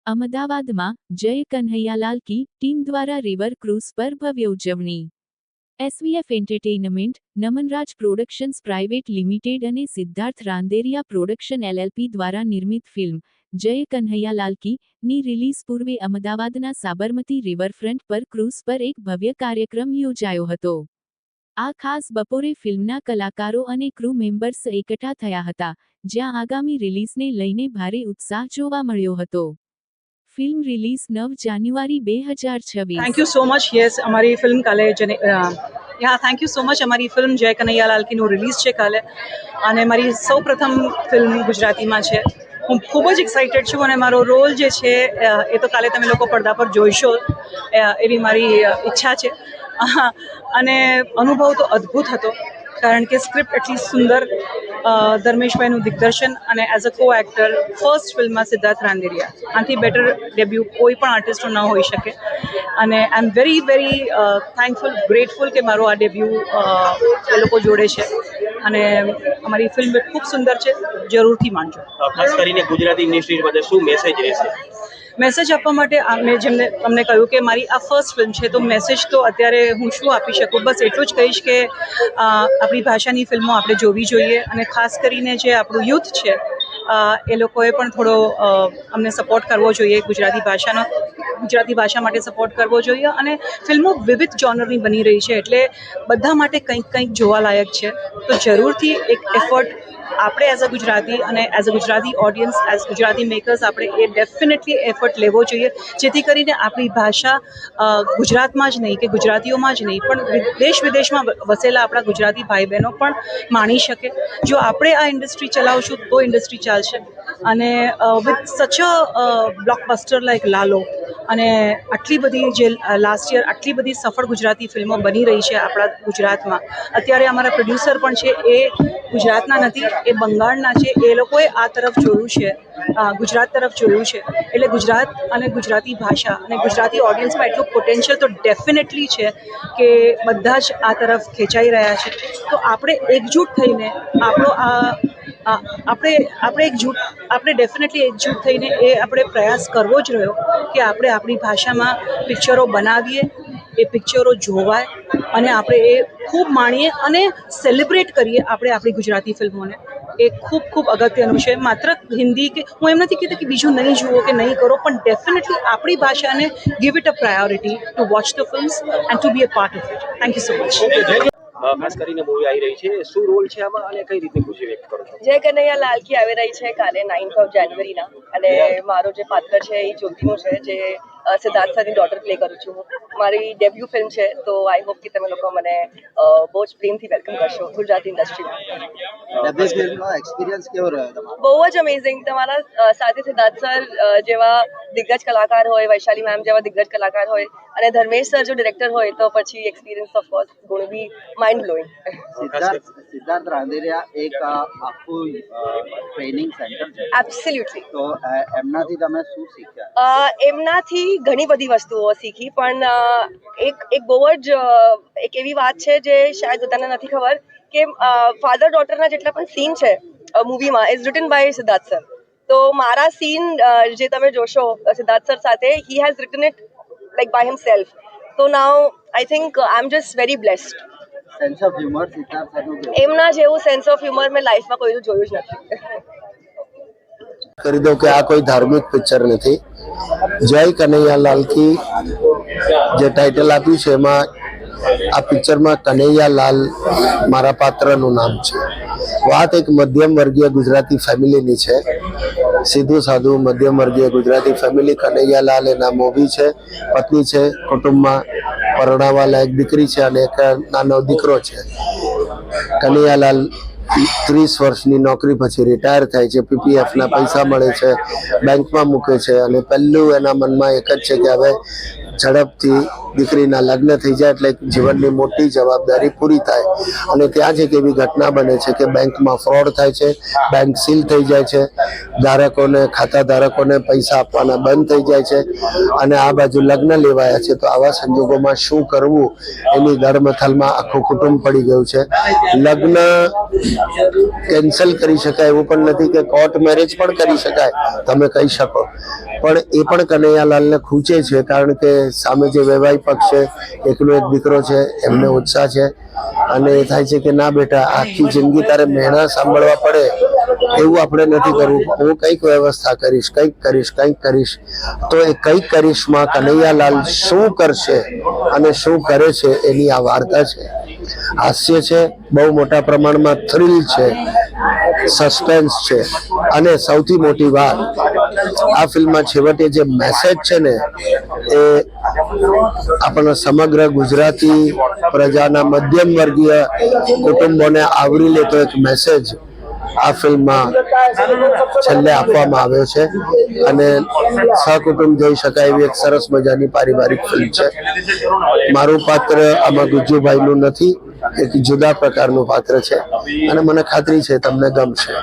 અમદાવાદમાં જય કન્હૈયાલાલ કી ટીમ દ્વારા રિવર ક્રૂઝ પર ભવ્ય ઉજવણી. એસવીએફ એન્ટરટેઇનમેન્ટ, નમનરાજ પ્રોડક્શન્સ પ્રાઇવેટ લિમિટેડ અને સિદ્ધાર્થ રાંદેરિયા પ્રોડક્શન એલએલપી દ્વારા નિર્મિત ફિલ્મ જય કન્હૈયાલાલ કી ની રિલીઝ પૂર્વે અમદાવાદના સાબરમતી રિવરફ્રન્ટ પર ક્રૂઝ પર એક ભવ્ય કાર્યક્રમ યોજાયો હતો. આ ખાસ બપોરે ફિલ્મના કલાકારો અને ક્રૂ મેમ્બર્સ એકઠા થયા હતા, જ્યાં આગામી રિલીઝને લઈને ભારે ઉત્સાહ જોવા મળ્યો હતો. Film release 9 January 2026. Thank you so much. Yes, हमारी फिल्म काले थैंक यू सो मच. हमारी फिल्म जय कन्हैयालाल की નું રિલીઝ છે કાલે, અને મારી સૌ પ્રથમ ફિલ્મ ગુજરાતીમાં છે. હું ખૂબ જ એક્સાઇટેડ છું, અને મારો રોલ જે છે એ તો કાલે તમે લોકો પડદા પર જોઈશો એવી મારી ઈચ્છા છે. અને અનુભવ તો અદ્ભુત હતો, કારણ કે સ્ક્રિપ્ટ એટલી સુંદર, ધર્મેશભાઈનું દિગ્દર્શન, અને એઝ અ કો એક્ટર ફર્સ્ટ ફિલ્મમાં સિદ્ધાર્થ રાંદેરિયા. આનાથી બેટર ડેબ્યુ કોઈ પણ આર્ટિસ્ટનું ન હોઈ શકે, અને I am very very thankful, grateful કે મારો આ ડેબ્યુ એ લોકો જોડે છે. અને અમારી ફિલ્મ ખૂબ સુંદર છે, જરૂરથી માણજો. ખાસ કરીને ગુજરાતી ઇન્ડસ્ટ્રી માટે શું મેસેજ રહેશે? મેસેજ આપવા માટે મેં જેમને તમને કહ્યું કે મારી આ ફર્સ્ટ ફિલ્મ છે, તો મેસેજ તો અત્યારે હું શું આપી શકું? બસ એટલું જ કહીશ કે આપણી ભાષાની ફિલ્મો આપણે જોવી જોઈએ, અને ખાસ કરીને જે આપણું યુથ છે એ લોકોએ પણ થોડો અમને સપોર્ટ કરવો જોઈએ. ગુજરાતી ભાષા માટે સપોર્ટ કરવો જોઈએ, અને ફિલ્મો વિવિધ જોનરની બની રહી છે, એટલે બધા માટે કંઈક જોવાલાયક છે. તો જરૂરથી એક એફર્ટ આપણે એઝ અ ગુજરાતી અને as a Gujarati audience, as Gujarati makers, આપણે એ ડેફિનેટલી એફર્ટ લેવો જોઈએ, જેથી કરીને આપણી ભાષા ગુજરાતમાં જ નહીં કે ગુજરાતીઓમાં જ નહીં, પણ દેશ વિદેશમાં વસેલા આપણા ગુજરાતી ભાઈ બહેનો પણ માણી શકે. જો આપણે આ ઇન્ડસ્ટ્રી ચલાવશું તો ઇન્ડસ્ટ્રી ચાલશે. અને વિથ સચ અ બ્લોકબસ્ટર લાઈક લાલો, અને આટલી બધી જે લાસ્ટ યર આટલી બધી સફળ ગુજરાતી ફિલ્મો બની રહી છે આપણા ગુજરાતમાં. અત્યારે અમારા પ્રોડ્યુસર પણ છે, એ ગુજરાતના નથી, એ બંગાળના છે. એ લોકોએ આ તરફ જોયું છે, ગુજરાત તરફ જોયું છે. એટલે ગુજરાત અને ગુજરાતી ભાષા અને ગુજરાતી ઓડિયન્સમાં એટલું પોટેન્શિયલ તો ડેફિનેટલી છે કે બધા જ આ તરફ ખેંચાઈ રહ્યા છે. તો આપણે એકજૂટ થઈને આપણે ડેફિનેટલી એકજૂટ થઈને એ આપણે પ્રયાસ કરવો જ રહ્યો કે આપણે આપણી ભાષામાં પિક્ચરો બનાવીએ, એ પિક્ચરો જોવાય, અને આપણે એ ખૂબ માણીએ અને સેલિબ્રેટ કરીએ આપણે આપણી ગુજરાતી ફિલ્મોને. એ ખૂબ ખૂબ અગત્યનું છે. માત્ર હિન્દી કે હું એમ નથી કહેતી કે બીજું નહીં જુઓ કે નહીં કરો, પણ ડેફિનેટલી આપણી ભાષાને give it a priority to watch the films and to be a part of it. Thank you so much. ખાસ કરીને મૂવી આવી રહી છે, શું રોલ છે આમાં અને કઈ રીતે ખુશી વ્યક્ત કરો છો? જય કન્હૈયાલાલ કી આવી રહી છે કાલે 9th ઓફ જાન્યુઆરીના, અને મારો જે પાત્ર છે એ જ્યોતિનું છે, જે સિદ્ધાર્થ સરની ડોટર પ્લે કરું છું. મારી ડેબ્યુ ફિલ્મ છે, તો આઈ હોપ કે તમે લોકો મને બહુ જ પ્રેમથી વેલકમ કરશો ગુજરાતી ઇન્ડસ્ટ્રીમાં. એક્સપિરિયન્સ કેવો રહ્યો તમારો? બહુ જ અમેઝિંગ. તમારા સાથે સિદ્ધાર્થ સર જેવા દિગ્ગજ કલાકાર હોય, વૈશાલી મેમ જેવા દિગ્ગજ કલાકાર હોય, અને ધર્મેશ સર જો ડિરેક્ટર હોય, તો પછી experience of course gonna be mind blowing. Siddharth Randeria એક આખું ટ્રેનિંગ સેન્ટર છે. એબ્સોલ્યુટલી. તો એમનાથી તમે શું શીખ્યા? એમનાથી ઘણી બધી વસ્તુઓ શીખી, પણ એક બહુ જ એક એવી વાત છે જે શાયદ બધાને નથી ખબર, કે ફાધર ડોટરના જેટલા પણ સીન છે મૂવીમાં is written by Siddharth sir. તો મારા સીન જે તમે જોશો સિદ્ધાર્થ સર સાથે, he has written it like by himself. તો now I think I am just very blessed. Sense of humour Siddharth સરનું કેવું? એમના જેવું સેન્સ ઓફ હ્યુમર મેં લાઈફમાં કોઈનું જોયું જ નથી. કરી દો કે આ કોઈ ધાર્મિક પિક્ચર નથી. જય કન્હૈયાલાલ કી જે ટાઇટલ આપ્યું છે, એમાં આ પિક્ચરમાં કન્હૈયાલાલ મારા પાત્રનું નામ છે. વાત એક મધ્યમ વર્ગીય ગુજરાતી ફેમિલીની છે, સીધું સાધું મધ્યમ વર્ગીય ગુજરાતી ફેમિલી. કન્હૈયાલાલ એના મોભી છે, પત્ની છે, કુટુંબમાં પરણાવા લાયક દીકરી છે, અને એક નાનો દીકરો છે. કન્હૈયાલાલ 30 વર્ષની નોકરી પછી રિટાયર થાય છે, પીપીએફના પૈસા મળે છે, બેંકમાં મૂકે છે, અને પહેલું એના મનમાં એક જ છે કે હવે ઝડપથી દીકરીના લગ્ન થઈ જાય એટલે જીવનની મોટી જવાબદારી પૂરી થાય અને ત્યાં જ એક એવી ઘટના બને છે કે બેંકમાં ફ્રોડ થાય છે, બેંક સીલ થઈ જાય છે, ખાતા ધારકોને પૈસા આપવાના બંધ થઈ જાય છે અને આ બાજુ લગ્ન લેવાયા છે. તો આવા સંજોગોમાં શું કરવું એની દળમથલમાં આખું કુટુંબ પડી ગયું છે. લગ્ન કેન્સલ કરી શકાય એવું પણ નથી કે કોર્ટ મેરેજ પણ કરી શકાય, તમે કહી શકો, પણ એ પણ કનૈયાલાલને ખૂંચે છે કારણ કે સામે જે વૈવાહિક પક્ષ છે, એકનો એક દીકરો છે, એમને ઉત્સાહ છે અને એ થાય છે કે ના બેટા, આખી જિંદગી તારે મહેણા સાંભળવા પડે એવું આપણે નથી કરવું, હું કંઈક વ્યવસ્થા કરીશ, કંઈક કરીશ. તો એ કંઈક કરીશમાં કનૈયાલાલ શું કરશે અને શું કરે છે એની આ વાર્તા છે. હાસ્ય છે, બહુ મોટા પ્રમાણમાં થ્રિલ છે, સસ્પેન્સ છે અને સૌથી મોટી વાત, આ ફિલ્મમાં છેવટે જે મેસેજ છે ને એ આપણા સમગ્ર ગુજરાતી પ્રજાના મધ્યમ વર્ગીય કુટુંબોને આવરી લેતો એક મેસેજ આ ફિલ્મમાં છેલ્લે આપવામાં આવ્યો છે અને સહકુટુંબ જોઈ શકાય એવી એક સરસ મજાની પારિવારિક ફિલ્મ છે. મારું પાત્ર આમાં ગુજ્જુભાઈનું નથી, એક જુદા પ્રકારનું પાત્ર છે અને મને ખાતરી છે તમને ગમશે.